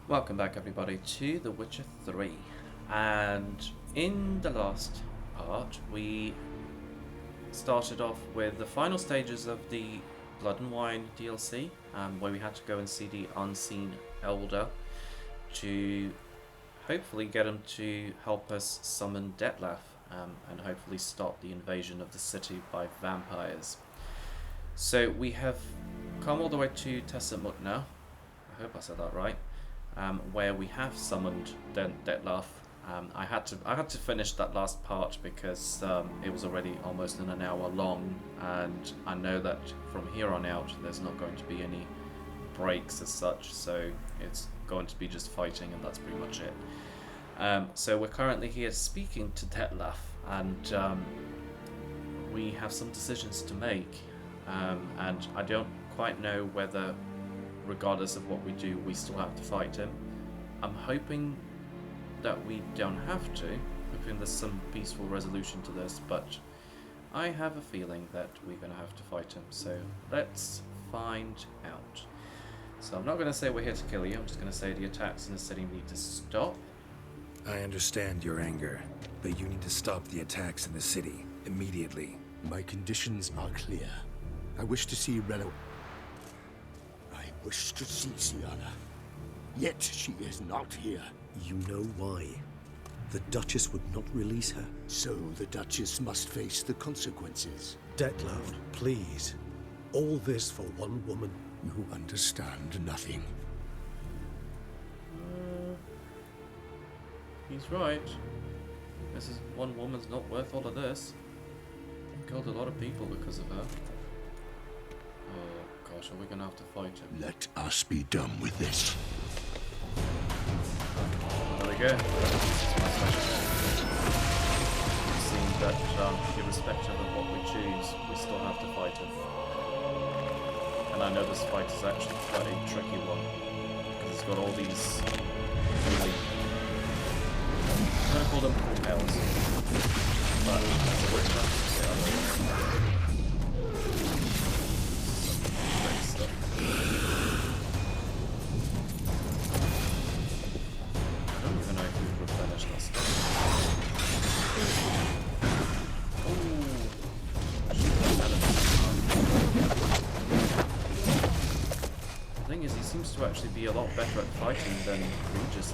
Welcome back everybody to The Witcher 3, and in the last part we started off with the final stages of the Blood and Wine DLC, where we had to go and see the Unseen Elder to hopefully get him to help us summon Detlef, and hopefully stop the invasion of the city by vampires. So we have come all the way to Tessamut now, I hope I said that right. Where we have summoned Detlef. I had to finish that last part because it was already almost an hour long, and I know that from here on out there's not going to be any breaks as such, so it's going to be just fighting, and that's pretty much it. So we're currently here speaking to Detlef, and we have some decisions to make, and I don't quite know whether, regardless of what we do, we still have to fight him. I'm hoping that we don't have to, hoping there's some peaceful resolution to this, but I have a feeling that we're going to have to fight him, so let's find out. So I'm not going to say we're here to kill you, I'm just going to say the attacks in the city need to stop. I understand your anger, but you need to stop the attacks in the city immediately. My conditions are clear. I wish to see Relo. I wish to see Siana. Yet she is not here. You know why. The Duchess would not release her. So the Duchess must face the consequences. Detlef, please. All this for one woman. You understand nothing. He's right. This is one woman's not worth all of this. We killed a lot of people because of her. Oh gosh, are we gonna have to fight him? Let us be done with this. There we go. It seems that irrespective of what we choose, we still have to fight him. And I know this fight is actually quite a tricky one, because it's got all these really, I'm going to call them compels, but as a witcher, some great stuff. I don't even know if we've replenished our stuff. The thing is, he seems to actually be a lot better at fighting than Regis is.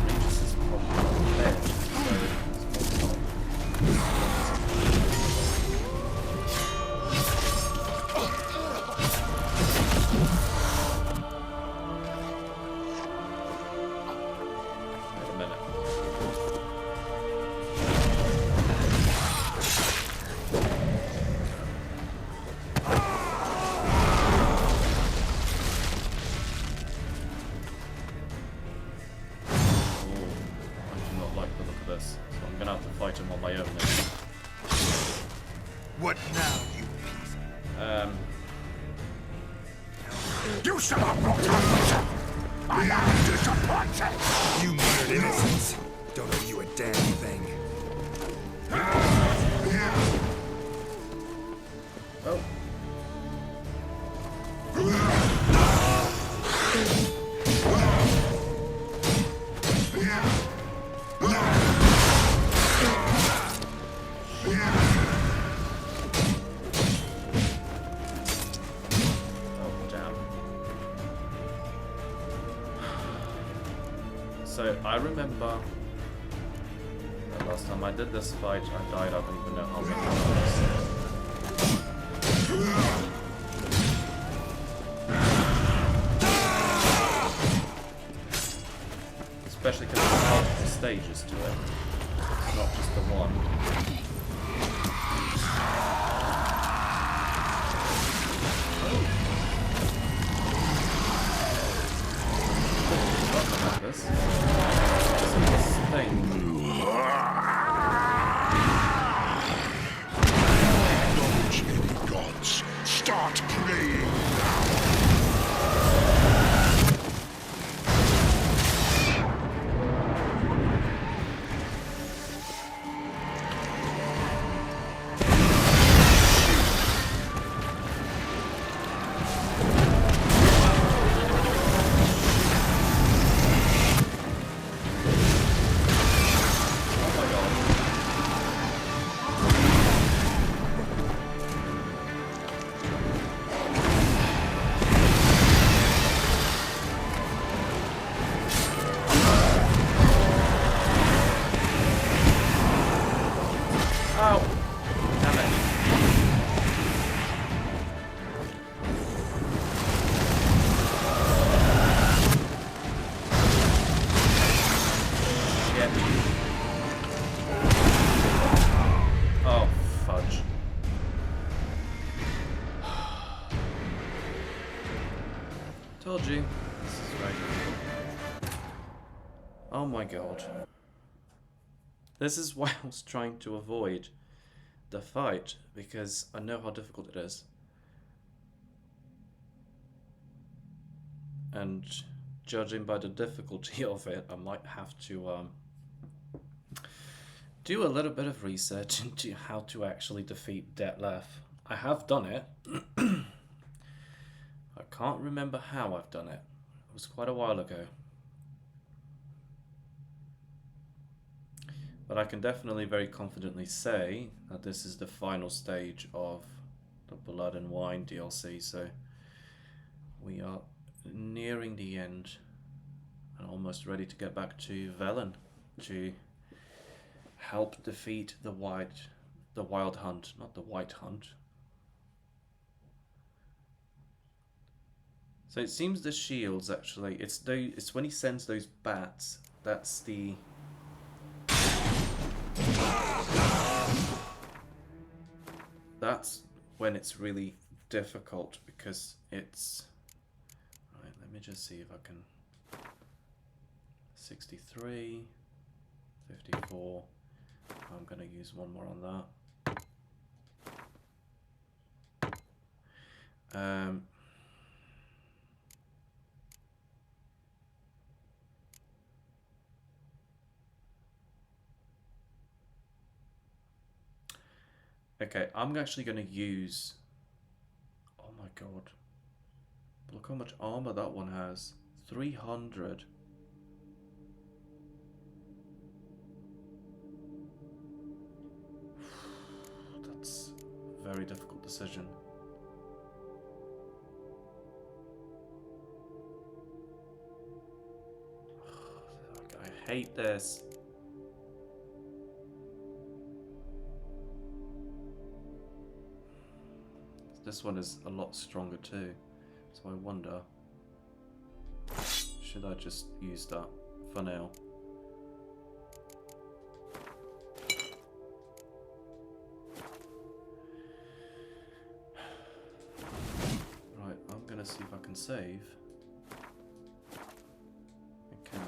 Regis is probably not dead, so it's more Wait a minute. I'm gonna have to fight him on my own now. What now, you You shall not brought us! I am disappointed! You murdered innocents. Don't owe you a damn thing. Oh. So I remember the last time I did this fight, I died. I don't even know how many times. Especially because there's multiple stages to it, not just the one. This thing. Acknowledge any gods. Start praying now. Told you. This is very difficult. Oh my god. This is why I was trying to avoid the fight, because I know how difficult it is. And judging by the difficulty of it, I might have to do a little bit of research into how to actually defeat Detlef. I have done it. I can't remember how I've done it. It was quite a while ago. But I can definitely very confidently say that this is the final stage of the Blood and Wine DLC, so we are nearing the end and almost ready to get back to Velen to help defeat the Wild Hunt, not the White Hunt. So it seems the shields actually, it's when he sends those bats, that's the when it's really difficult, because it's right. Let me just see if I can 63 54. I'm gonna use one more on that. Okay, I'm actually going to use... Oh my god. Look how much armour that one has. 300. That's a very difficult decision. I hate this. This one is a lot stronger too, so I wonder, should I just use that for now? Right, I'm gonna see if I can save. I can.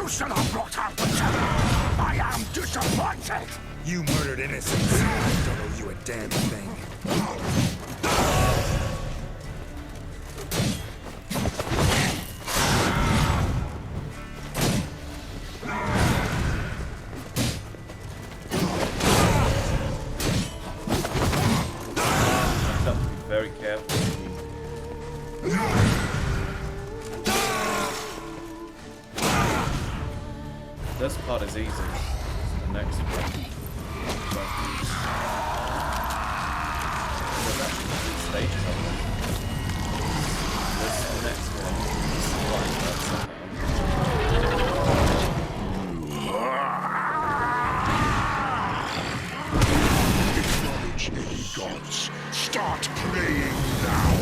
Should have brought out the terror. I am disappointed. You murdered innocents. I don't owe you a damn thing. I have to be very careful. This part is easy. The next one. There's actually 3 stages of it. This next one is like that Acknowledge any gods. Start praying now.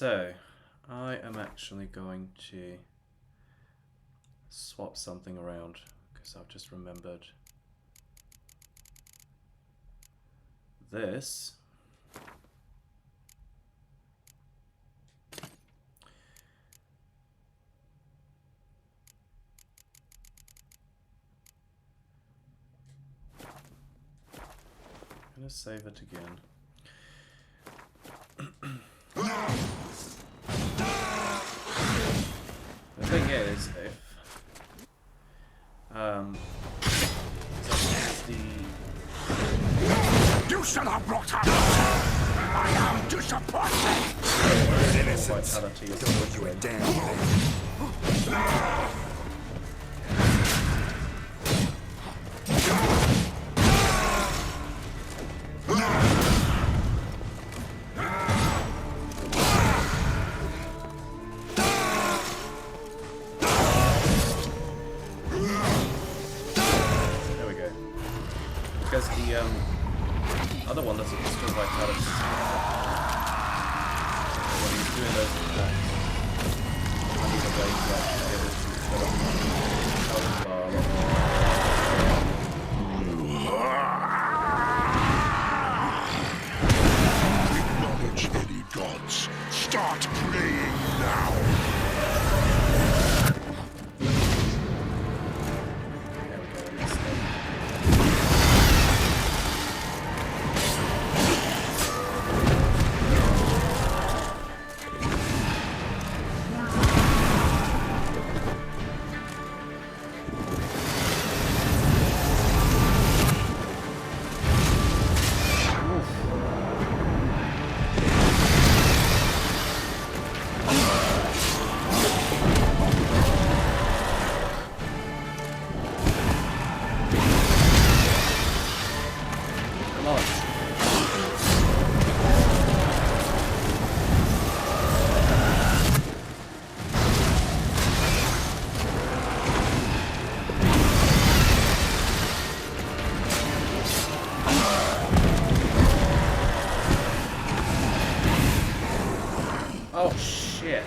So, I am actually going to swap something around because I've just remembered this. I'm gonna save it again. The thing is, if You shall have brought her. I am disappointed. Innocence. vitality is Don't want you a damn thing. there we go. Because the other one doesn't restore vitality. When he's doing those attacks, I need a way to actually be able to fill up my health bar a lot more. Acknowledge any gods. Start praying now. There we go. That's it. Come on. Oh shit.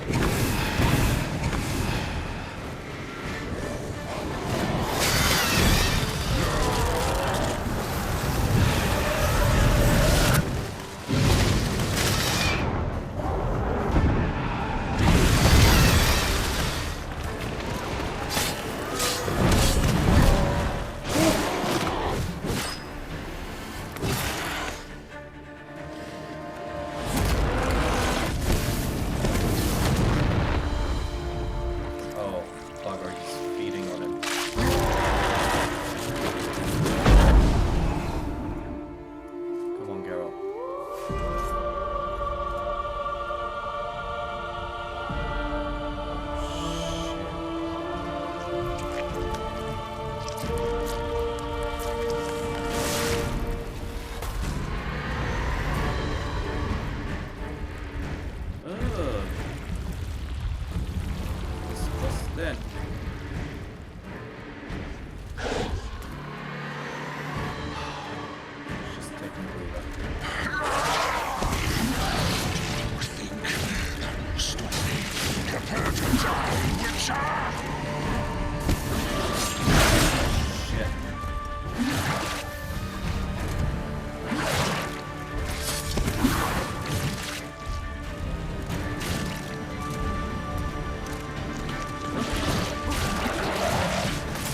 Oh, bugger, he's feeding on him. Come on, Geralt. Ugh. What's then? Just taking a breather. Think that will stop me. Prepare to die, Witcher! Shit.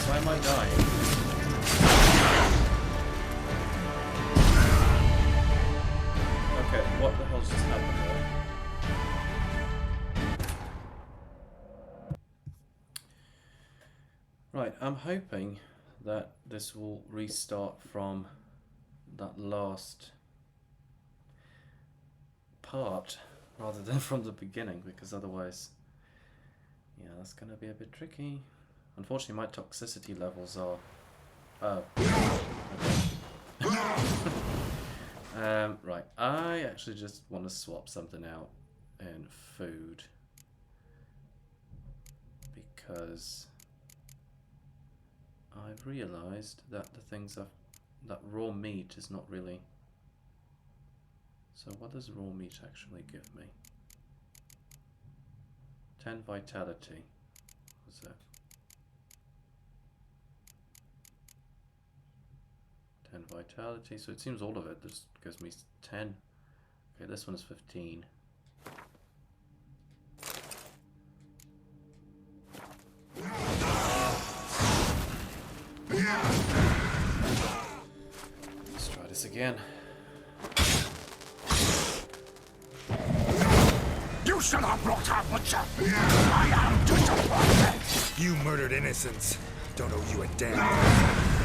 Why am I dying? Okay, what the hell's just happened there? Right, I'm hoping that this will restart from that last part rather than from the beginning, because otherwise, yeah, that's going to be a bit tricky. Unfortunately, my toxicity levels are right, I actually just want to swap something out in food because I've realised that that raw meat is not really. So what does raw meat actually give me? 10 vitality. What's that? 10 vitality, so it seems all of it just gives me 10. Okay, this one is 15. Let's try this again. You shall have brought our butcher! I am disappointed! You murdered innocents. Don't owe you a damn.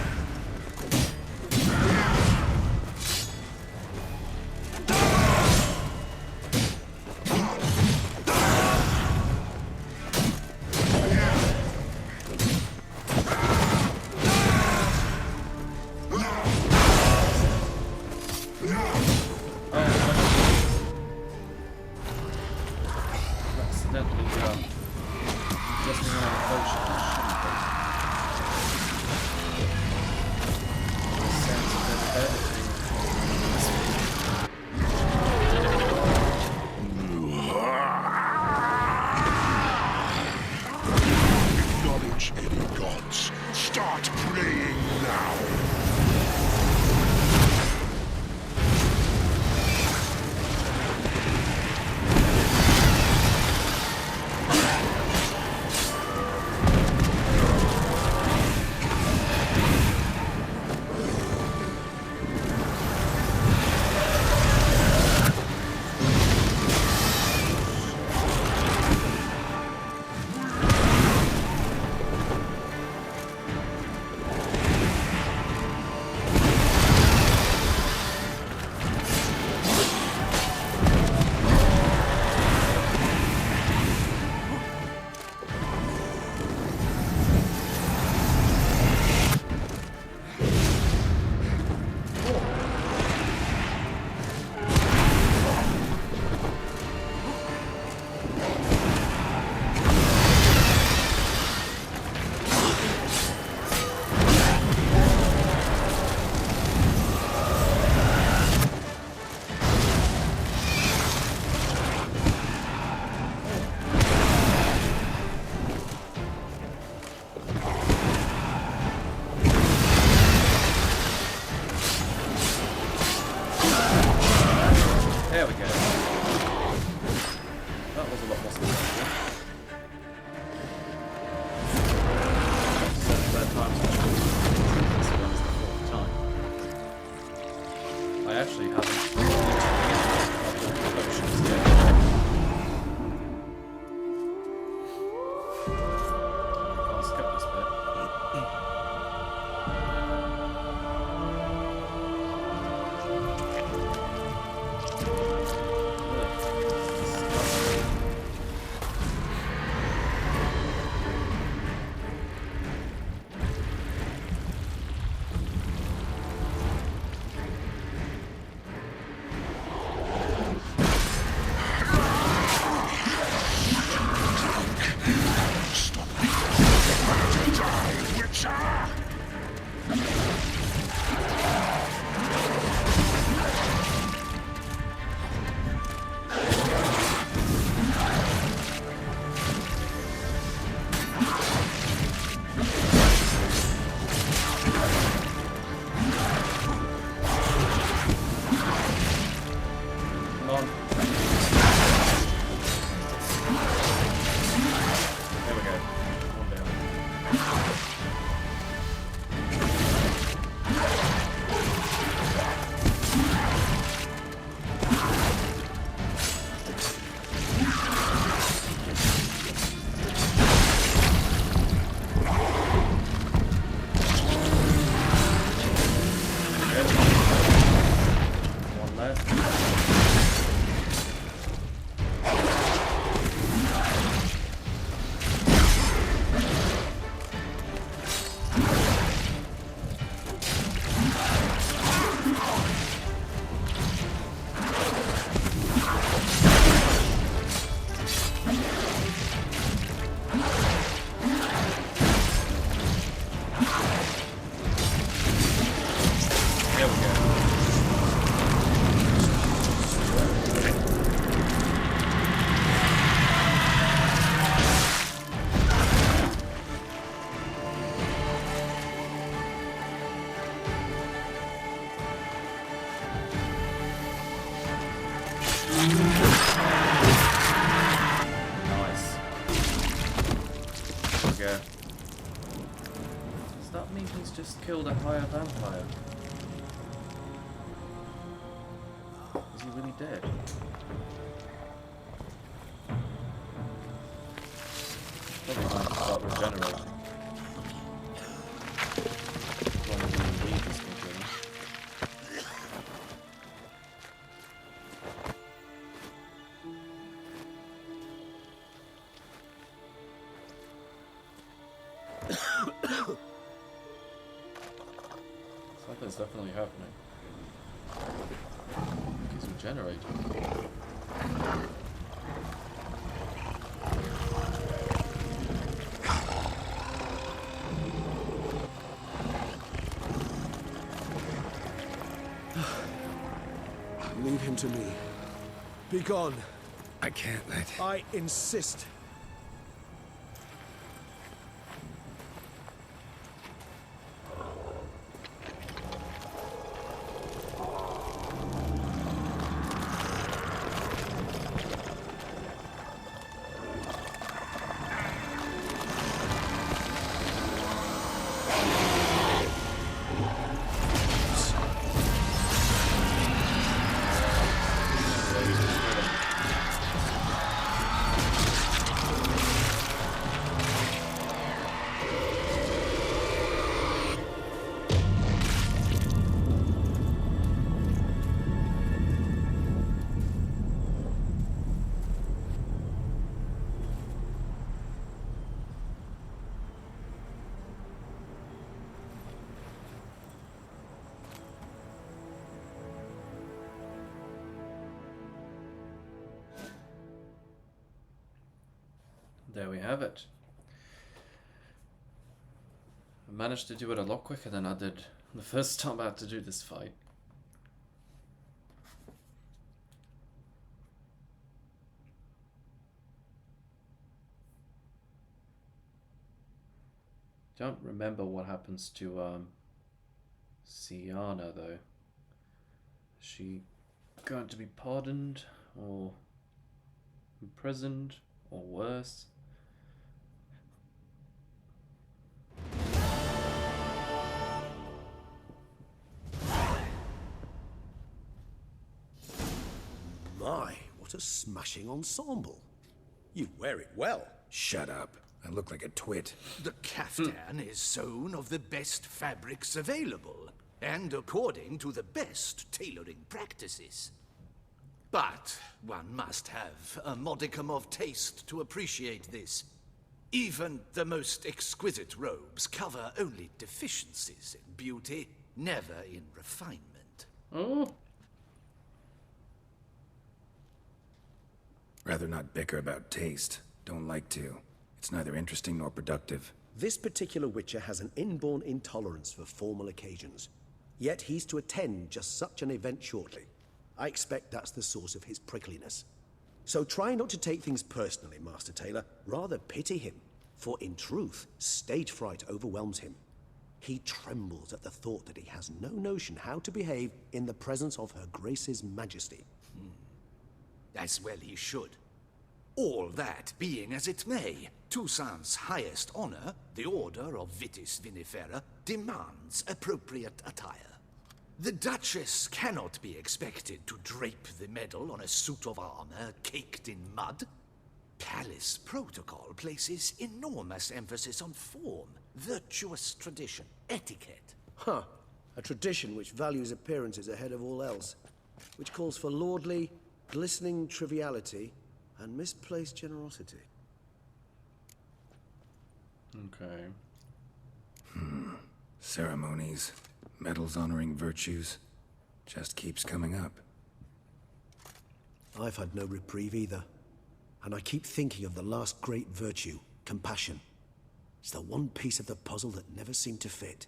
There we go. That was a lot more successful. Third time's the charm. This one is the fourth time. I actually haven't potions yet. I'll skip this bit. Nice. Okay. Does that mean he's just killed a higher vampire? Is he really dead? Probably time to start regenerating. As long as he can leave this thing. Something's definitely happening. He's regenerating. Leave him to me. Be gone. I can't let... I insist. There we have it. I managed to do it a lot quicker than I did the first time I had to do this fight. Don't remember what happens to Sienna though. Is she going to be pardoned or imprisoned or worse? My, what a smashing ensemble. You wear it well. Shut up. I look like a twit. The caftan is sewn of the best fabrics available, and according to the best tailoring practices. But one must have a modicum of taste to appreciate this. Even the most exquisite robes cover only deficiencies in beauty, never in refinement. Oh. Rather not bicker about taste. Don't like to. It's neither interesting nor productive. This particular Witcher has an inborn intolerance for formal occasions. Yet he's to attend just such an event shortly. I expect that's the source of his prickliness. So try not to take things personally, Master Taylor. Rather pity him. For in truth, stage fright overwhelms him. He trembles at the thought that he has no notion how to behave in the presence of Her Grace's Majesty. As well he should. All that being as it may, Toussaint's highest honor, the Order of Vitis Vinifera, demands appropriate attire. The Duchess cannot be expected to drape the medal on a suit of armor caked in mud. Palace protocol places enormous emphasis on form, virtuous tradition, etiquette. Huh. A tradition which values appearances ahead of all else. Which calls for lordly, glistening triviality and misplaced generosity. Okay. Ceremonies, medals honoring virtues, just keeps coming up. I've had no reprieve either. And I keep thinking of the last great virtue, compassion. It's the one piece of the puzzle that never seemed to fit.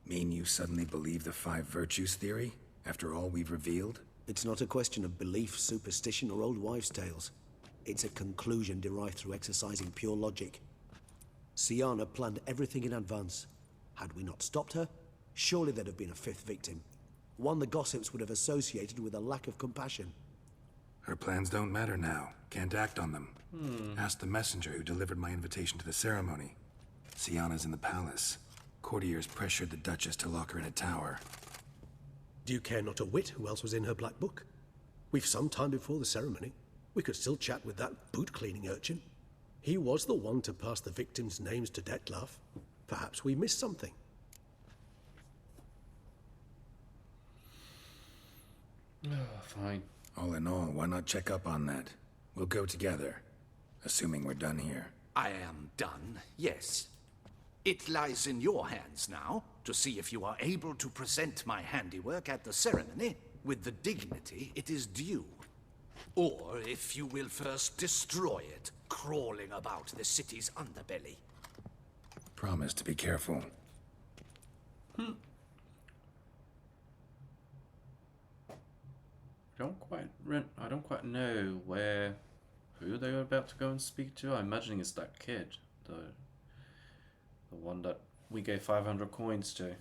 Mean you suddenly believe the 5 virtues theory, after all we've revealed? It's not a question of belief, superstition, or old wives' tales. It's a conclusion derived through exercising pure logic. Sienna planned everything in advance. Had we not stopped her, surely there'd have been a 5th victim. One the gossips would have associated with a lack of compassion. Her plans don't matter now. Can't act on them. Ask the messenger who delivered my invitation to the ceremony. Sienna's in the palace. Courtiers pressured the Duchess to lock her in a tower. Do you care not a whit who else was in her black book? We've some time before the ceremony. We could still chat with that boot-cleaning urchin. He was the one to pass the victims' names to Dettlaff. Perhaps we missed something. Fine. All in all, why not check up on that? We'll go together, assuming we're done here. I am done, yes. It lies in your hands now to see if you are able to present my handiwork at the ceremony with the dignity it is due. Or if you will first destroy it, crawling about the city's underbelly. Promise to be careful. I don't quite know who they were about to go and speak to. I'm imagining it's that kid, the one that we gave 500 coins to.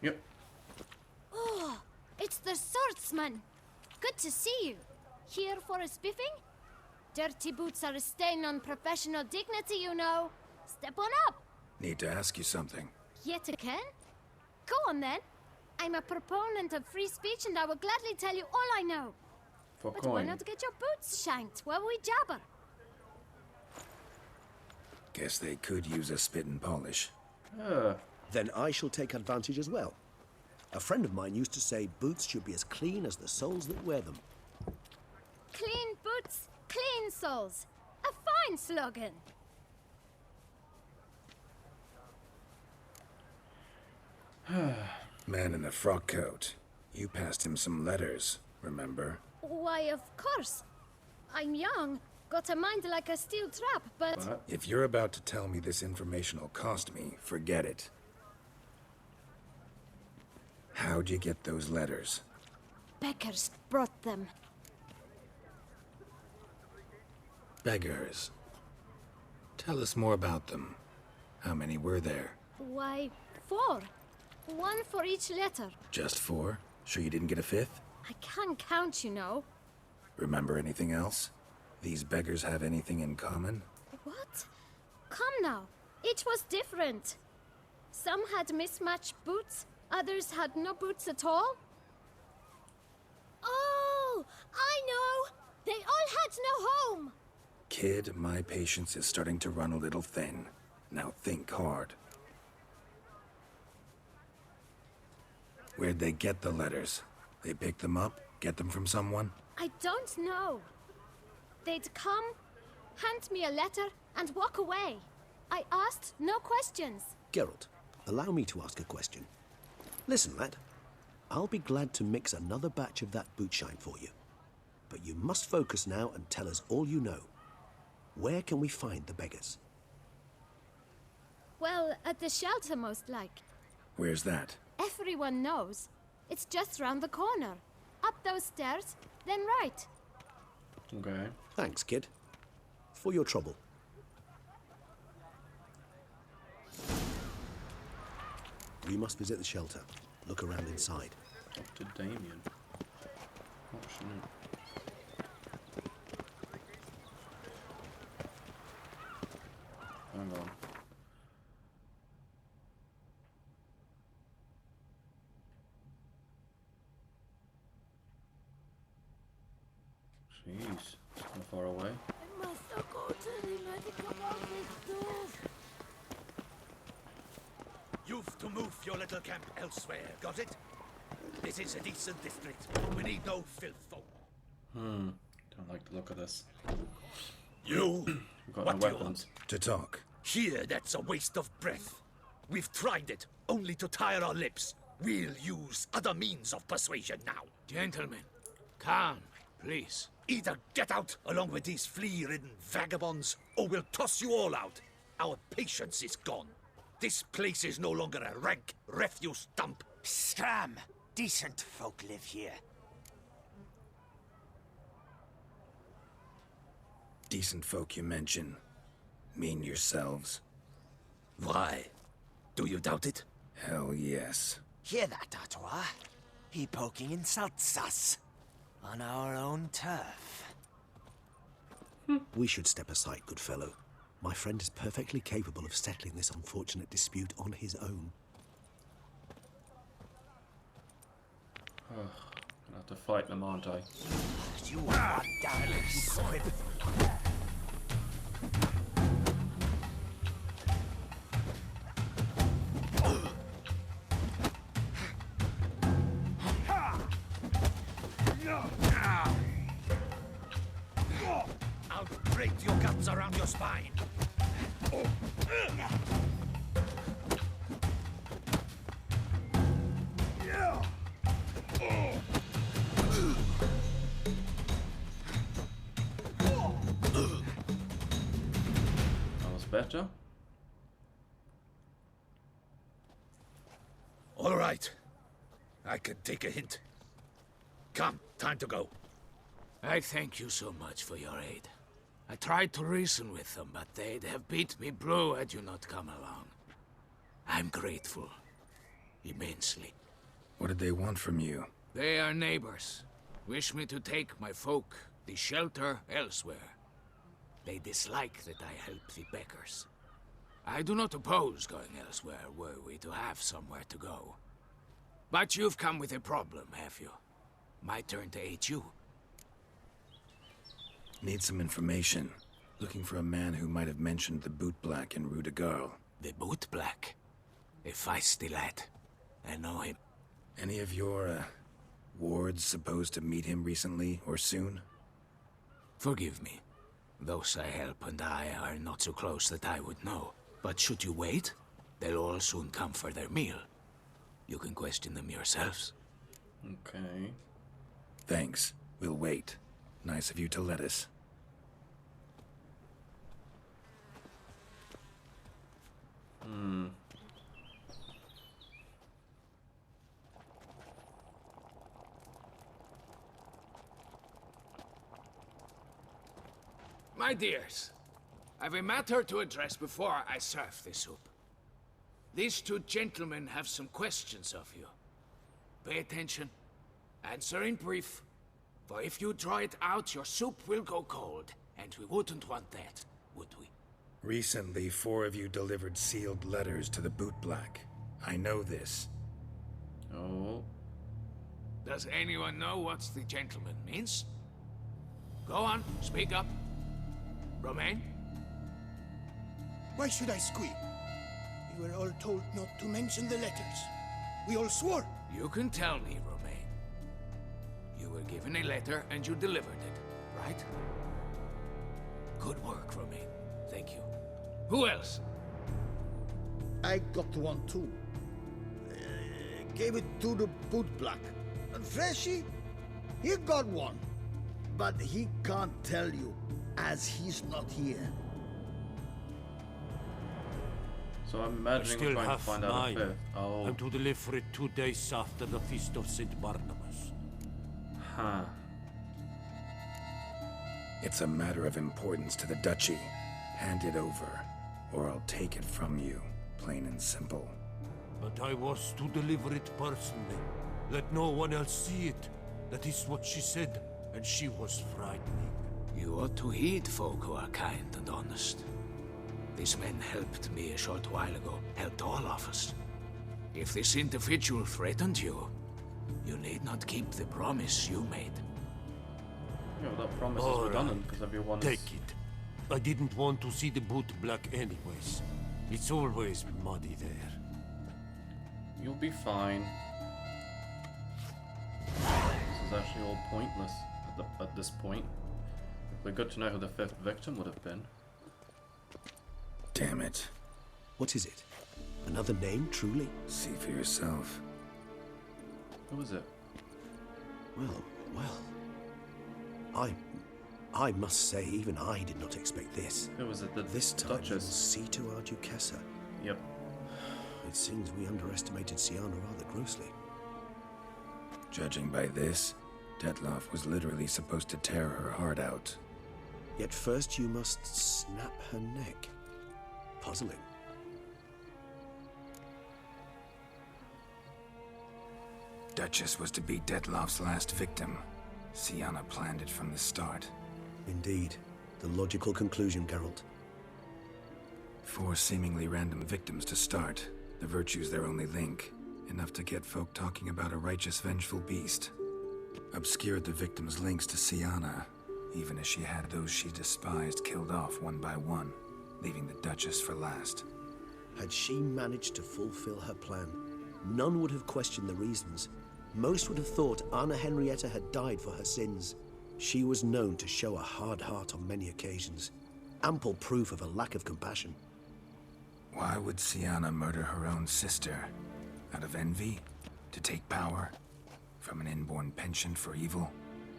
Yep. Oh, it's the swordsman. Good to see you. Here for a spiffing? Dirty boots are a stain on professional dignity, you know. Step on up. Need to ask you something. Yet again? Go on then. I'm a proponent of free speech and I will gladly tell you all I know. For But coin. why not get your boots shanked while we jabber? Guess they could use a spit and polish. Then I shall take advantage as well. A friend of mine used to say boots should be as clean as the soles that wear them. Clean boots, clean soles. A fine slogan. Man in the frock coat. You passed him some letters, remember? Why, of course. I'm young, got a mind like a steel trap, but... What? If you're about to tell me this information will cost me, forget it. How'd you get those letters? Beggars brought them. Beggars. Tell us more about them. How many were there? Why, 4. 1 for each letter. Just 4? Sure you didn't get a 5th? I can't count, you know. Remember anything else? These beggars have anything in common? What? Come now. Each was different. Some had mismatched boots, others had no boots at all. Oh, I know! They all had no home! Kid, my patience is starting to run a little thin. Now think hard. Where'd they get the letters? They pick them up? Get them from someone? I don't know. They'd come, hand me a letter, and walk away. I asked no questions. Geralt, allow me to ask a question. Listen, lad. I'll be glad to mix another batch of that bootshine for you. But you must focus now and tell us all you know. Where can we find the beggars? Well, at the shelter, most like. Where's that? Everyone knows. It's just round the corner. Up those stairs, then right. Okay. Thanks, kid. For your trouble. We must visit the shelter. Look around inside. Dr. Damien. What's your name? Hang on. Jeez, it's kind of far away. I must go to the medical office. You've to move your little camp elsewhere, got it? This is a decent district. We need no filth folk. Don't like the look of this. You? We've got What no do you weapons. To talk. Here, that's a waste of breath. We've tried it, only to tire our lips. We'll use other means of persuasion now. Gentlemen, calm, please. Either get out along with these flea-ridden vagabonds, or we'll toss you all out. Our patience is gone. This place is no longer a rank refuse dump. Scram! Decent folk live here. decent folk you mention mean yourselves? Why? Do you doubt it? Hell yes. Hear that, Artois? He poking insults us. On our own turf. We should step aside, good fellow. My friend is perfectly capable of settling this unfortunate dispute on his own. Gonna have to fight them, aren't I? You are darling, squid. I'll break your guts around your spine. That was better. All right. I can take a hint. Come, time to go. I thank you so much for your aid. I tried to reason with them, but they'd have beat me blue had you not come along. I'm grateful. Immensely. What did they want from you? They are neighbors. Wish me to take my folk, the shelter, elsewhere. They dislike that I help the beggars. I do not oppose going elsewhere were we to have somewhere to go. But you've come with a problem, have you? My turn to aid you. Need some information. Looking for a man who might have mentioned the boot black in Rue de Garl. The boot black. A feisty lad. I know him. Any of your, wards supposed to meet him recently or soon? Forgive me. Those I help and I are not so close that I would know. But should you wait, they'll all soon come for their meal. You can question them yourselves. Okay. Thanks. We'll wait. Nice of you to let us. My dears, I've a matter to address before I serve the soup. These two gentlemen have some questions of you. Pay attention. Answer in brief. For if you draw it out, your soup will go cold. And we wouldn't want that, would we? Recently, 4 of you delivered sealed letters to the boot black. I know this. Oh. Does anyone know what the gentleman means? Go on, speak up. Romain? Why should I squeal? We were all told not to mention the letters. We all swore. You can tell me, Romain. You were given a letter and you delivered it, right? Good work, Romain. Thank you. Who else? I got one too. Gave it to the boot black. And Freshy, he got one. But he can't tell you, as he's not here. So I'm imagining we're still trying to have find out mine. a fifth. Oh. I'm to deliver it 2 days after the Feast of St. Barnabas. Huh. It's a matter of importance to the Duchy. Hand it over, or I'll take it from you. Plain and simple. But I was to deliver it personally. Let no one else see it. That is what she said, and she was frightening. You ought to heed folk who are kind and honest. These men helped me a short while ago, helped all of us. If this individual threatened you, you need not keep the promise you made. Yeah, well, that promise is All redundant right. because everyone's... Take it. I didn't want to see the boot black anyways. It's always muddy there. You'll be fine. This is actually all pointless at this point. It'd be good to know who the fifth victim would have been. Damn it. What is it? Another name, truly? See for yourself. Who is it? Well. I must say, even I did not expect this. Who was it? The This time we will Duchess? see to our Duchessa. Yep. It seems we underestimated Siana rather grossly. Judging by this, Detloff was literally supposed to tear her heart out. Yet first you must snap her neck. Puzzling. Duchess was to be Detlof's last victim. Siana planned it from the start. Indeed. The logical conclusion, Geralt. 4 seemingly random victims to start. The virtue's their only link. Enough to get folk talking about a righteous, vengeful beast. Obscured the victims' links to Siana, even as she had those she despised killed off one by one, leaving the Duchess for last. Had she managed to fulfill her plan, none would have questioned the reasons. Most would have thought Anna Henrietta had died for her sins. She was known to show a hard heart on many occasions. Ample proof of a lack of compassion. Why would Siana murder her own sister? Out of envy? To take power? From an inborn penchant for evil?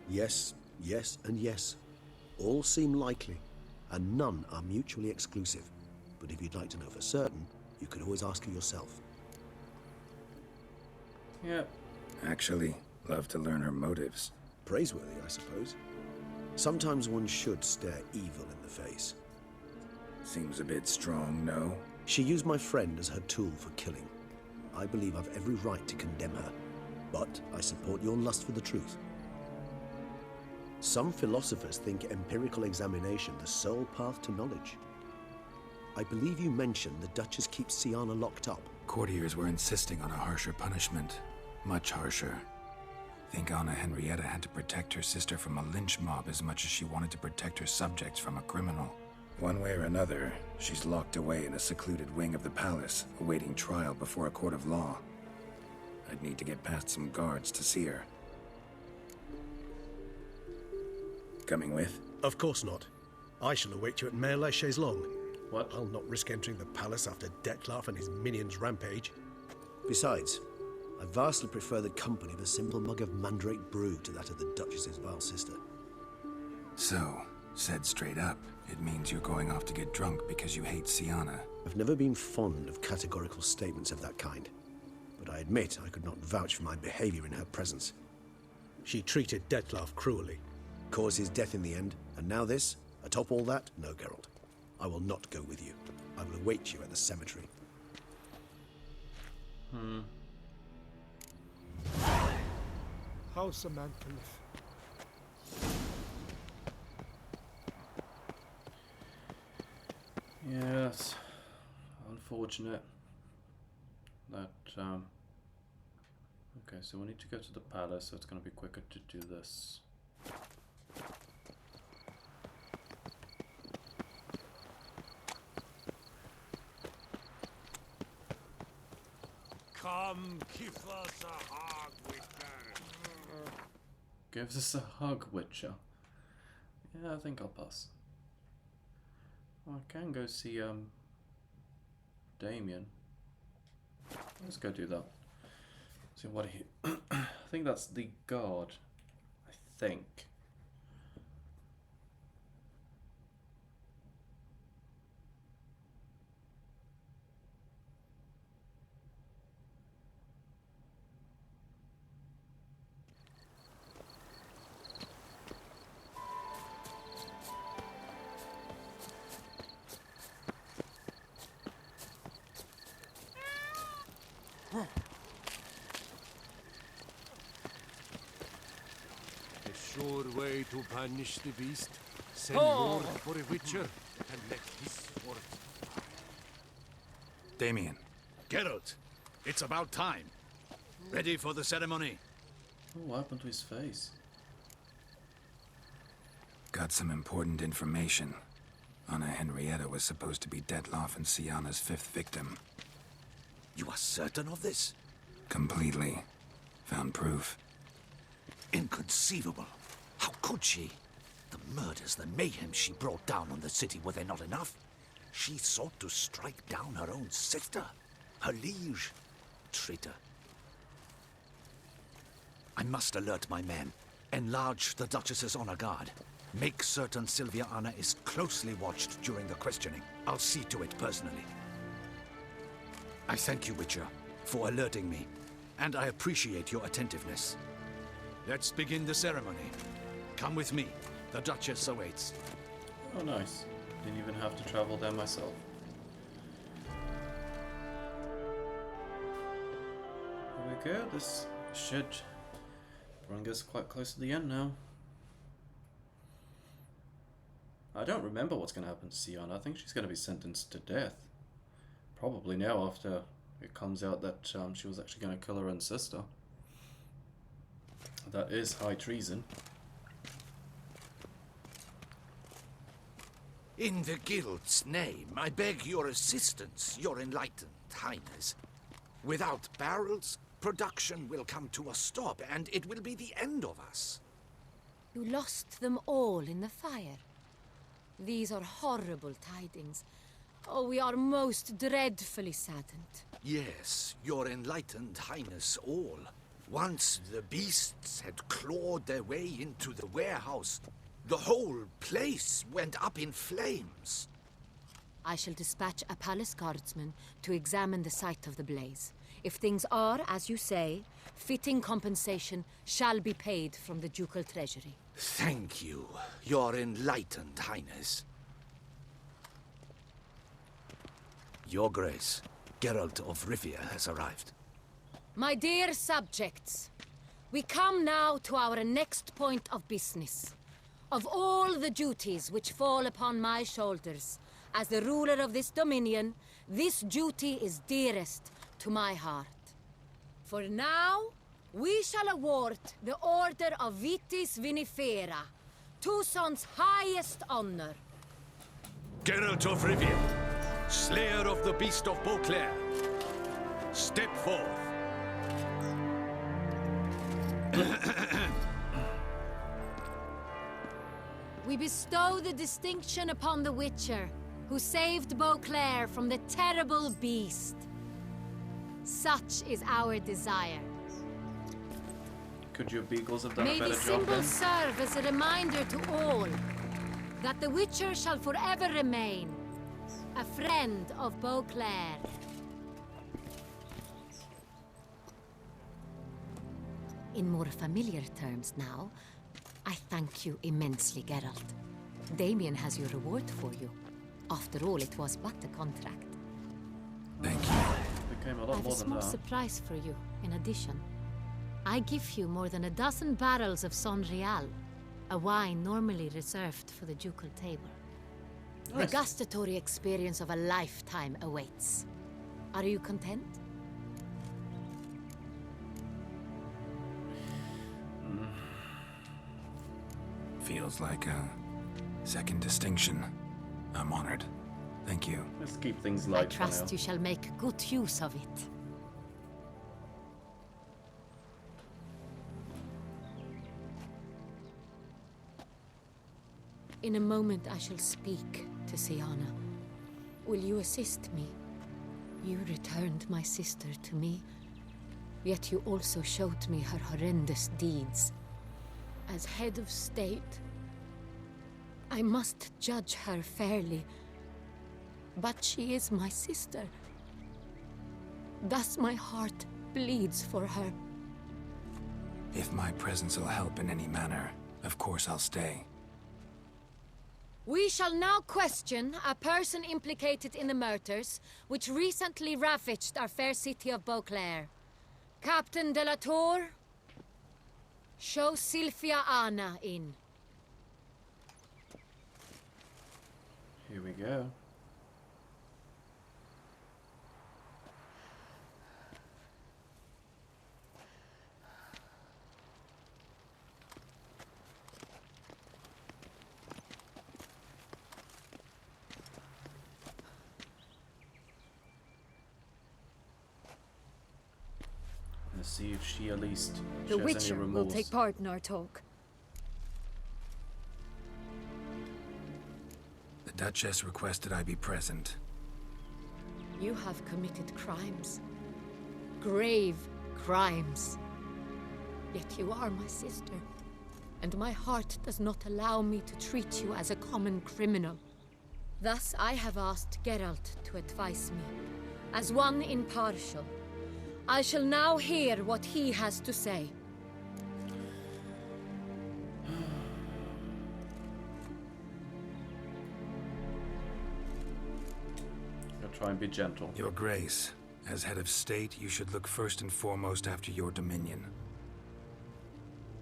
Yes, yes, and yes. All seem likely, and none are mutually exclusive. But if you'd like to know for certain, you could always ask her yourself. Yeah. Actually, love to learn her motives. Praiseworthy, I suppose. Sometimes one should stare evil in the face. Seems a bit strong, no? She used my friend as her tool for killing. I believe I've every right to condemn her, but I support your lust for the truth. Some philosophers think empirical examination the sole path to knowledge. I believe you mentioned the Duchess keeps Siana locked up. Courtiers were insisting on a harsher punishment. Much harsher. Think Anna Henrietta had to protect her sister from a lynch mob as much as she wanted to protect her subjects from a criminal. One way or another, she's locked away in a secluded wing of the palace, awaiting trial before a court of law. I'd need to get past some guards to see her. Coming with? Of course not. I shall await you at Mare la Chaise-Longue. What? I'll not risk entering the palace after Dettlaff and his minions rampage. Besides, I vastly prefer the company of a simple mug of mandrake brew to that of the Duchess's vile sister. So, said straight up, it means you're going off to get drunk because you hate Siana. I've never been fond of categorical statements of that kind, but I admit I could not vouch for my behavior in her presence. She treated Dettlaff cruelly, caused his death in the end, and now this? Atop all that? No, Geralt. I will not go with you. I will await you at the cemetery. How's Samantha? Yes. Unfortunate. That, okay, so we need to go to the palace, so it's going to be quicker to do this. Come, give us a hug, Witcher. Give us a hug, Witcher. Yeah, I think I'll pass. I can go see, Damien. Let's go do that. See what he... I think that's the guard. I think. The sure way to banish the beast. Send more for a Witcher and let his sword. Damien. Geralt, it's about time. Ready for the ceremony? Oh, what happened to his face? Got some important information. Anna Henrietta was supposed to be Dettlaff and Siana's 5th victim. You are certain of this? Completely. Found proof. Inconceivable. How could she? The murders, the mayhem she brought down on the city, were they not enough? She sought to strike down her own sister, her liege. Traitor. I must alert my men. Enlarge the Duchess's honor guard. Make certain Sylvia Anna is closely watched during the questioning. I'll see to it personally. I thank you, Witcher, for alerting me, and I appreciate your attentiveness. Let's begin the ceremony. Come with me. The Duchess awaits. Oh, nice. Didn't even have to travel there myself. There we go. This should bring us quite close to the end now. I don't remember what's going to happen to Sienna. I think she's going to be sentenced to death. Probably now, after it comes out that she was actually going to kill her own sister. That is high treason. In the Guild's name, I beg your assistance, your enlightened highness. Without barrels, production will come to a stop, and it will be the end of us. You lost them all in the fire. These are horrible tidings. Oh, we are most dreadfully saddened. Yes, your enlightened highness all. Once the beasts had clawed their way into the warehouse, the whole place went up in flames. I shall dispatch a palace guardsman to examine the site of the blaze. If things are, as you say, fitting compensation shall be paid from the ducal treasury. Thank you, your enlightened highness. Your Grace, Geralt of Rivia has arrived. My dear subjects, we come now to our next point of business. Of all the duties which fall upon my shoulders, as the ruler of this dominion, this duty is dearest to my heart. For now, we shall award the Order of Vitis Vinifera, Tucson's highest honor. Geralt of Rivia, Slayer of the Beast of Beauclair, step forth. We bestow the distinction upon the Witcher, who saved Beauclair from the terrible beast. Such is our desire. Could your beagles have done May a better the job symbol then? serve as a reminder to all that the Witcher shall forever remain a friend of Beauclair. In more familiar terms now, I thank you immensely, Geralt. Damien has your reward for you. After all, it was but a contract. Thank you. Became a I lot have a more than small that. surprise for you, in addition. I give you more than a dozen barrels of Son Real, a wine normally reserved for the ducal table. Nice. The gustatory experience of a lifetime awaits. Are you content? Feels like a second distinction. I'm honored. Thank you. Let's keep things I light for now. trust you shall make good use of it. In a moment I shall speak to Sienna. Will you assist me? You returned my sister to me, yet you also showed me her horrendous deeds. As head of state, I must judge her fairly. But she is my sister. Thus my heart bleeds for her. If my presence will help in any manner, of course I'll stay. We shall now question a person implicated in the murders which recently ravaged our fair city of Beauclair. Captain de la Tour, show Sylvia Anna in. Here we go. Let's see if she at least The shows any Witcher will remorse. take part in our talk. The Duchess requested I be present. You have committed crimes. Grave crimes. Yet you are my sister. And my heart does not allow me to treat you as a common criminal. Thus I have asked Geralt to advise me, as one impartial. I shall now hear what he has to say. Try and be gentle. Your Grace, as head of state, you should look first and foremost after your dominion.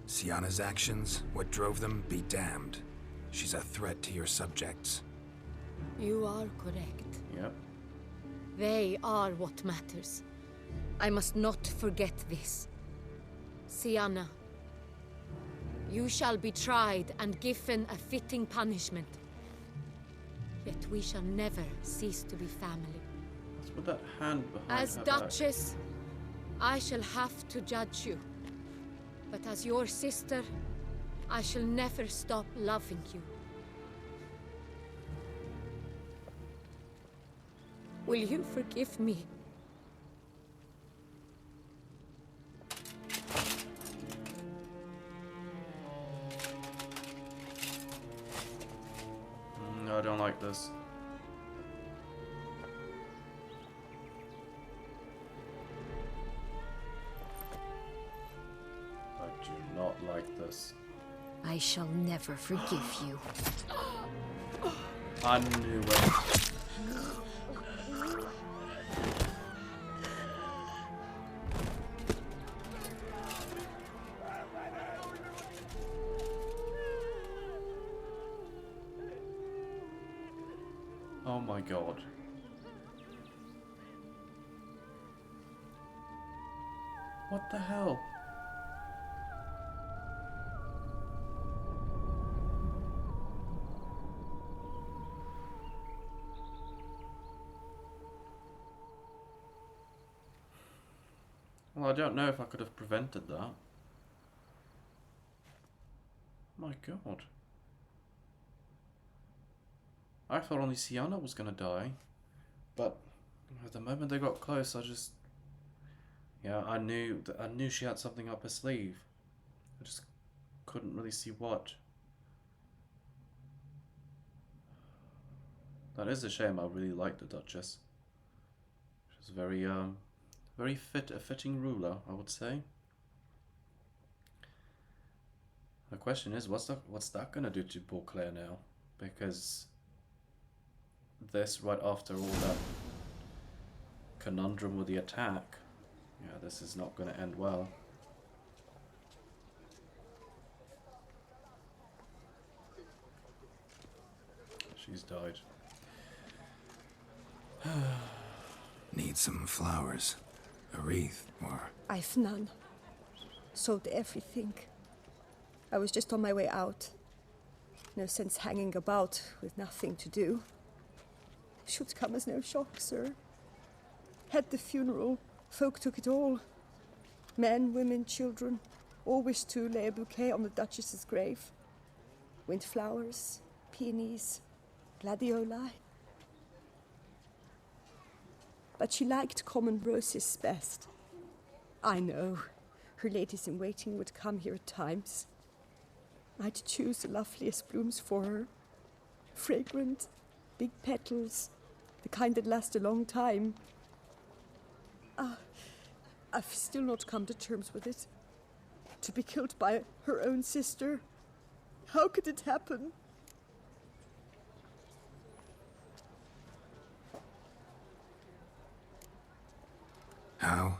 Sienna's actions, what drove them, be damned. She's a threat to your subjects. You are correct. Yep. They are what matters. I must not forget this. Sienna, you shall be tried and given a fitting punishment. Yet we shall never cease to be family. What's with that hand behind As her Duchess, I shall have to judge you. But as your sister, I shall never stop loving you. Will you forgive me? No, I don't like this. I do not like this. I shall never forgive you. I knew it. Oh my god. What the hell? Well, I don't know if I could have prevented that. My god. I thought only Sienna was gonna die, but at the moment they got close, I just, yeah, I knew she had something up her sleeve. I just couldn't really see what. That is a shame. I really liked the Duchess. She was very, very fitting ruler, I would say. The question is, what's that gonna do to Beauclair now? Because this right after all that conundrum with the attack, yeah, this is not going to end well. She's died. Need some flowers, a wreath, or... I've none. Sold everything. I was just on my way out. No sense hanging about with nothing to do. Should come as no shock, sir. At the funeral, folk took it all. Men, women, children, all wished to lay a bouquet on the Duchess's grave. Windflowers, peonies, gladioli. But she liked common roses best. I know, her ladies-in-waiting would come here at times. I'd choose the loveliest blooms for her. Fragrant, big petals, the kind that last a long time. I've still not come to terms with it. To be killed by her own sister. How could it happen? How?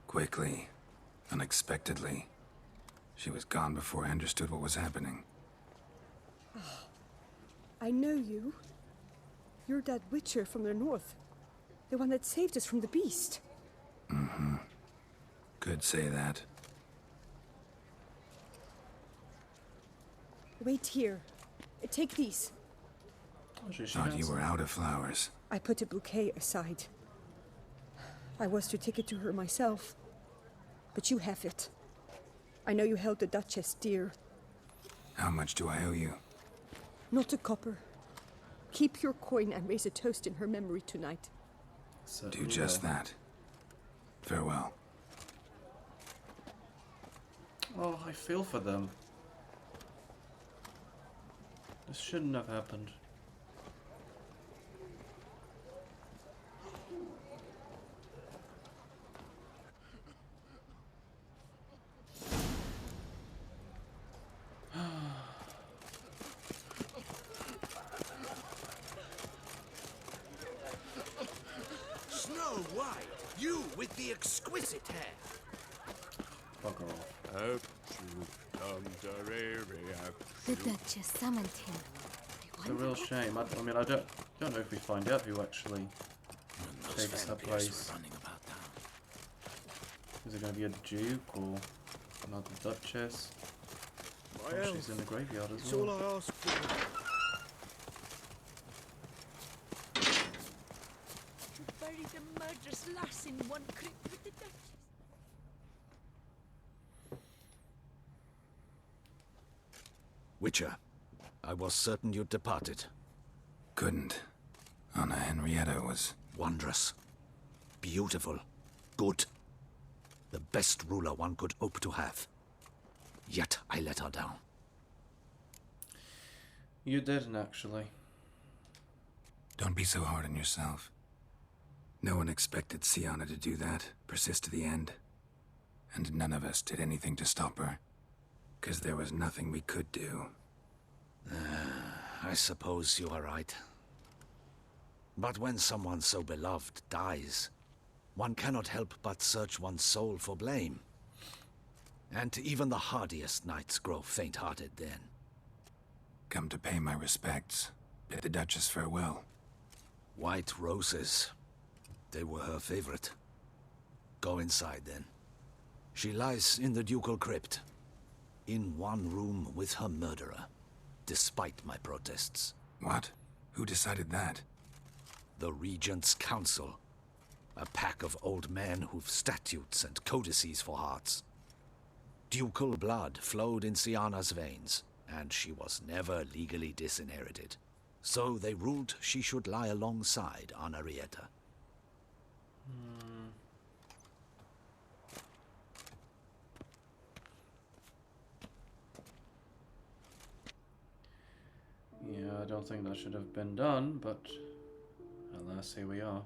Quickly. Unexpectedly. She was gone before I understood what was happening. I know you. You're that witcher from the north. The one that saved us from the beast. Mm-hmm. Could say that. Wait here. Take these. Thought you were out of flowers. I put a bouquet aside. I was to take it to her myself. But you have it. I know you held the Duchess dear. How much do I owe you? Not a copper. Keep your coin and raise a toast in her memory tonight. Do just that. Farewell. Oh, I feel for them. This shouldn't have happened. with the exquisite hair. Bugger off. The Duchess summoned him. It's a real shame. I mean, I don't know if we find out who actually takes her place. Is it going to be a duke or another duchess? Oh, she's in the graveyard as well. All I ask for. You buried a murderous lass in one crypt with the Duchess. Witcher, I was certain you'd departed. Couldn't. Anna Henrietta was... Wondrous. Beautiful. Good. The best ruler one could hope to have. Yet I let her down. You didn't, actually. Don't be so hard on yourself. No one expected Sienna to do that, persist to the end. And none of us did anything to stop her. 'Cause there was nothing we could do. I suppose you are right. But when someone so beloved dies, one cannot help but search one's soul for blame. And even the hardiest knights grow faint-hearted then. Come to pay my respects. Bid the Duchess farewell. White roses. They were her favorite. Go inside then. She lies in the ducal crypt. In one room with her murderer. Despite my protests. What? Who decided that? The Regent's Council. A pack of old men who've statutes and codices for hearts. Ducal blood flowed in Sienna's veins, and she was never legally disinherited. So they ruled she should lie alongside Henrietta. Yeah, I don't think that should have been done, but alas, here we are.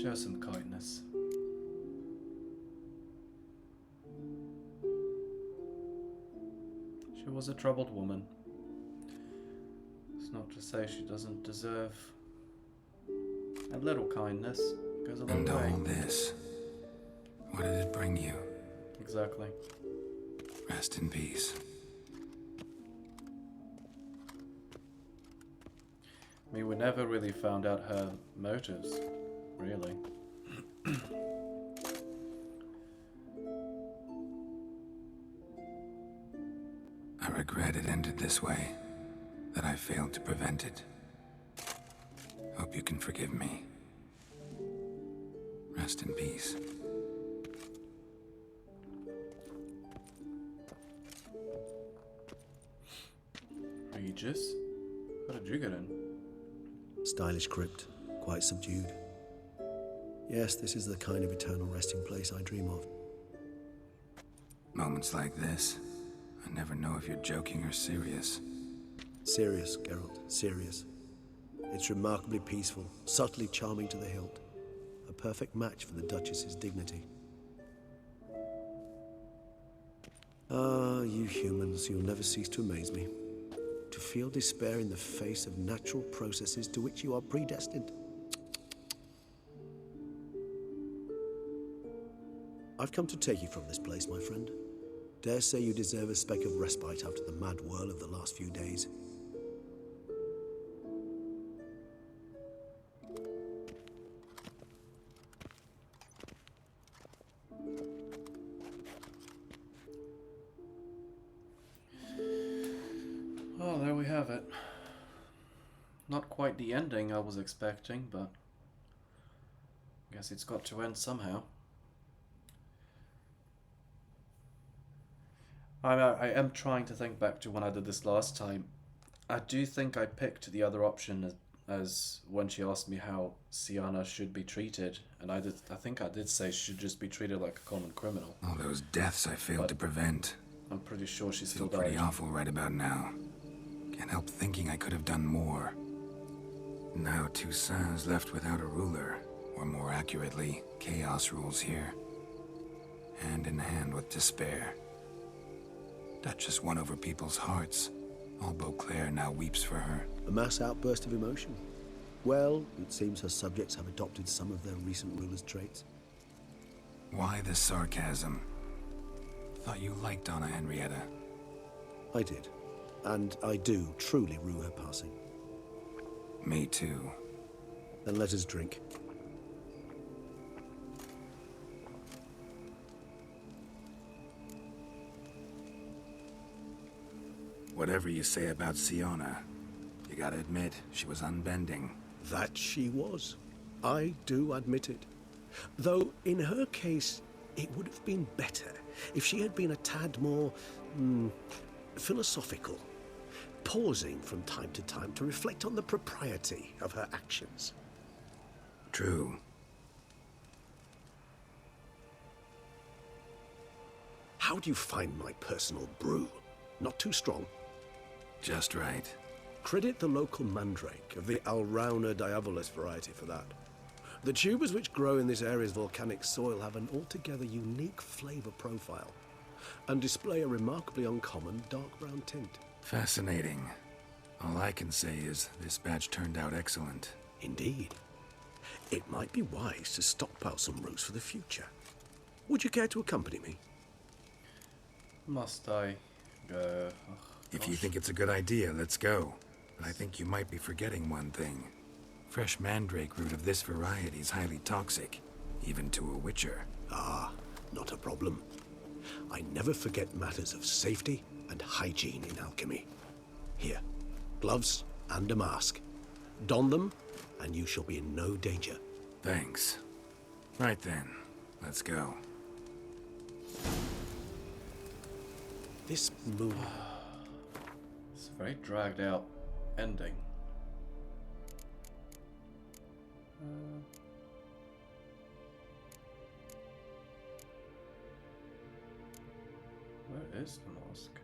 Show some kindness. She was a troubled woman. It's not to say she doesn't deserve a little kindness. Goes a long And way. all this, what did it bring you? Exactly. Rest in peace. I mean, we never really found out her motives, really. I regret it ended this way, that I failed to prevent it. Hope you can forgive me. Rest in peace. Regis? How did you get in? Stylish crypt, quite subdued. Yes, this is the kind of eternal resting place I dream of. Moments like this, I never know if you're joking or serious. Serious, Geralt, serious. It's remarkably peaceful, subtly charming to the hilt. A perfect match for the Duchess's dignity. Ah, you humans, you'll never cease to amaze me. To feel despair in the face of natural processes to which you are predestined. I've come to take you from this place, my friend. Dare say you deserve a speck of respite after the mad whirl of the last few days. Oh, there we have it. Not quite the ending I was expecting, but I guess it's got to end somehow. I am trying to think back to when I did this last time. I do think I picked the other option as when she asked me how Sienna should be treated, and I think I did say she should just be treated like a common criminal. All those deaths I failed to prevent. I'm pretty sure she Feel still pretty died. awful right about now. Can't help thinking I could have done more. Now Toussaint's left without a ruler, or more accurately, chaos rules here. Hand in hand with despair. Duchess won over people's hearts. All Beauclair now weeps for her. A mass outburst of emotion. Well, it seems her subjects have adopted some of their recent ruler's traits. Why the sarcasm? Thought you liked Donna Henrietta. I did. And I do truly rue her passing. Me too. Then let us drink. Whatever you say about Siona, you gotta admit, she was unbending. That she was. I do admit it. Though, in her case, it would have been better if she had been a tad more, philosophical, pausing from time to time to reflect on the propriety of her actions. True. How do you find my personal brew? Not too strong? Just right. Credit the local mandrake of the Alrauna diabolus variety for that. The tubers which grow in this area's volcanic soil have an altogether unique flavor profile and display a remarkably uncommon dark brown tint. Fascinating. All I can say is this batch turned out excellent. Indeed. It might be wise to stockpile some roots for the future. Would you care to accompany me? Must I go? Oh, if you think it's a good idea, let's go. But I think you might be forgetting one thing. Fresh mandrake root of this variety is highly toxic, even to a witcher. Ah, not a problem. I never forget matters of safety and hygiene in alchemy. Here, gloves and a mask. Don them, and you shall be in no danger. Thanks. Right then, let's go. This moon... It's a very dragged out ending. Where is the mosque?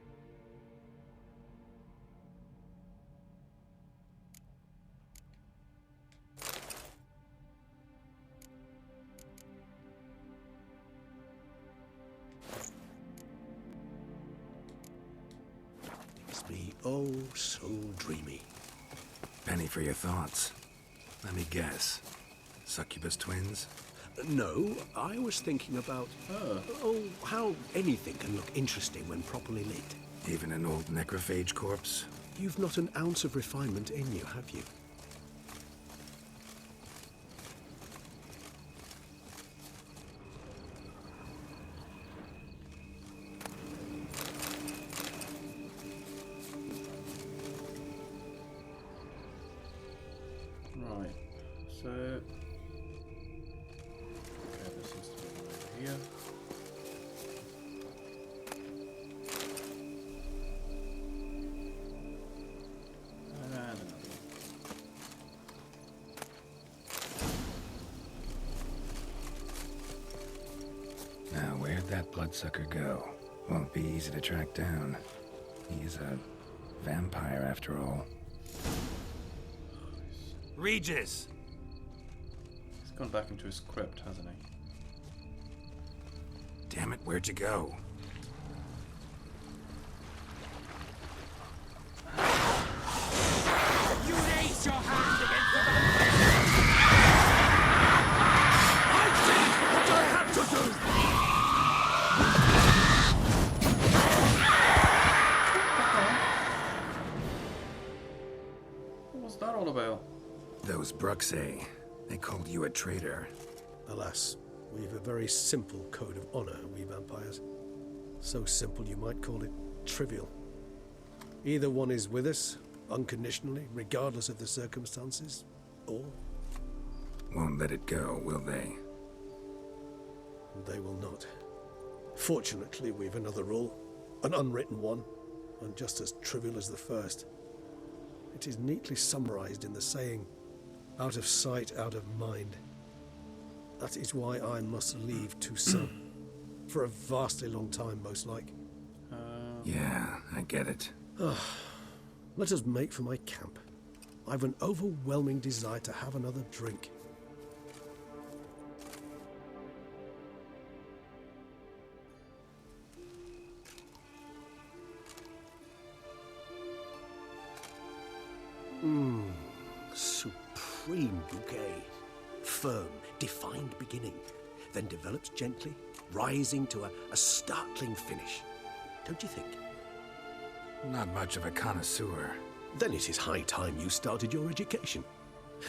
It's me, oh, so dreamy. Penny for your thoughts. Let me guess. Succubus twins? No, I was thinking about... how anything can look interesting when properly lit. Even an old necrophage corpse? You've not an ounce of refinement in you, have you? Right, so... Okay, this seems to be over here. And another one. Now, where'd that bloodsucker go? Won't be easy to track down. He's a vampire, after all. Regis! He's gone back into his crypt, hasn't he? Damn it, where'd you go? You raise your hand against the vampire! I did what I had to do! What was that all about? Those Bruxae. They called you a traitor. Alas, we've a very simple code of honor, we vampires. So simple you might call it trivial. Either one is with us, unconditionally, regardless of the circumstances, or... Won't let it go, will they? They will not. Fortunately, we've another rule, an unwritten one, and just as trivial as the first. It is neatly summarized in the saying, out of sight, out of mind. That is why I must leave Toussaint. For a vastly long time, most like. Yeah, I get it. Let us make for my camp. I've an overwhelming desire to have another drink. supreme bouquet. Firm, defined beginning, then develops gently, rising to a startling finish. Don't you think? Not much of a connoisseur. Then it is high time you started your education.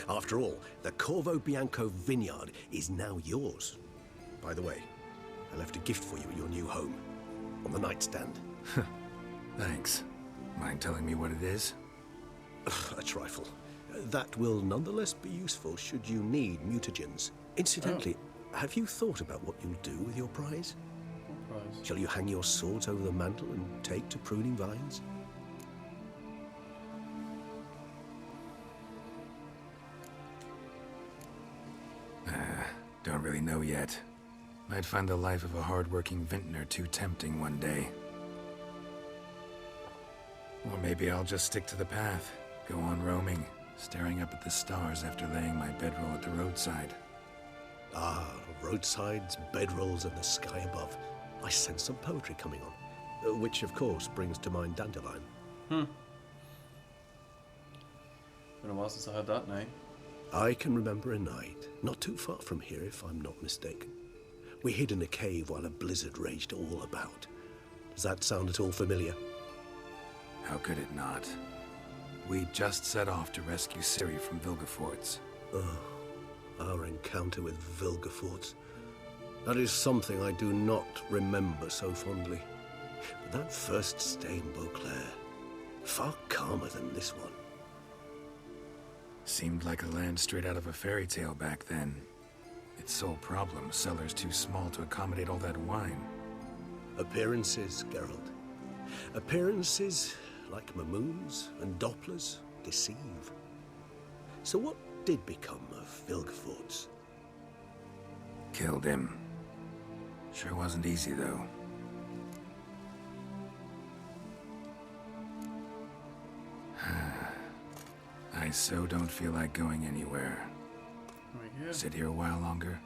After all, the Corvo Bianco vineyard is now yours. By the way, I left a gift for you at your new home, on the nightstand. Thanks. Mind telling me what it is? A trifle. That will nonetheless be useful should you need mutagens. Incidentally, have you thought about what you'll do with your prize? What prize? Shall you hang your swords over the mantle and take to pruning vines? Don't really know yet. Might find the life of a hard-working vintner too tempting one day. Or maybe I'll just stick to the path, go on roaming, staring up at the stars after laying my bedroll at the roadside. Ah, roadsides, bedrolls, and the sky above. I sense some poetry coming on, which of course brings to mind Dandelion. Been a while since I heard that name. I can remember a night, not too far from here if I'm not mistaken. We hid in a cave while a blizzard raged all about. Does that sound at all familiar? How could it not? We just set off to rescue Ciri from Vilgefortz. Oh, our encounter with Vilgefortz. That is something I do not remember so fondly. But that first stay in Beauclair, far calmer than this one. Seemed like a land straight out of a fairy tale back then. Its sole problem, cellars too small to accommodate all that wine. Appearances, Geralt. Appearances, like Mamoons and Dopplers, deceive. So what did become of Vilgefortz? Killed him. Sure wasn't easy, though. I so don't feel like going anywhere. Sit here a while longer?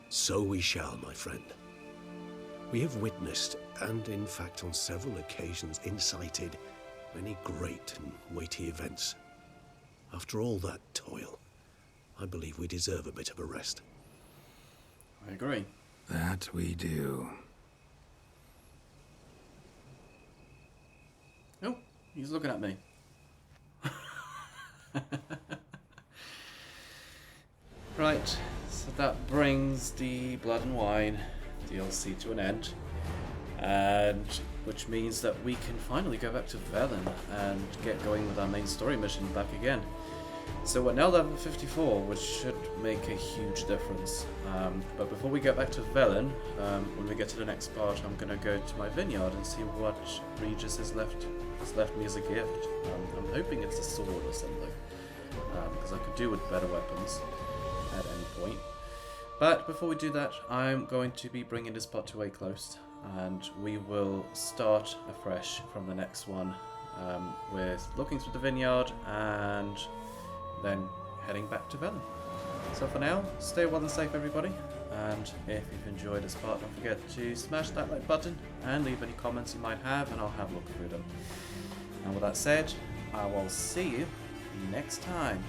So we shall, my friend. We have witnessed, and in fact on several occasions incited, many great and weighty events. After all that toil, I believe we deserve a bit of a rest. I agree. That we do. Oh, he's looking at me. Right, so that brings the Blood and Wine DLC to an end, and which means that we can finally go back to Velen and get going with our main story mission back again. So we're now level 54, which should make a huge difference. But before we get back to Velen, when we get to the next part, I'm going to go to my vineyard and see what Regis has left me as a gift. I'm hoping it's a sword or something, because I could do with better weapons at any point. But before we do that, I'm going to be bringing this part to a close, and we will start afresh from the next one, with looking through the vineyard and then heading back to Velen. So for now, stay well and safe, everybody, and if you've enjoyed this part, don't forget to smash that like button and leave any comments you might have, and I'll have a look through them. And with that said, I will see you next time.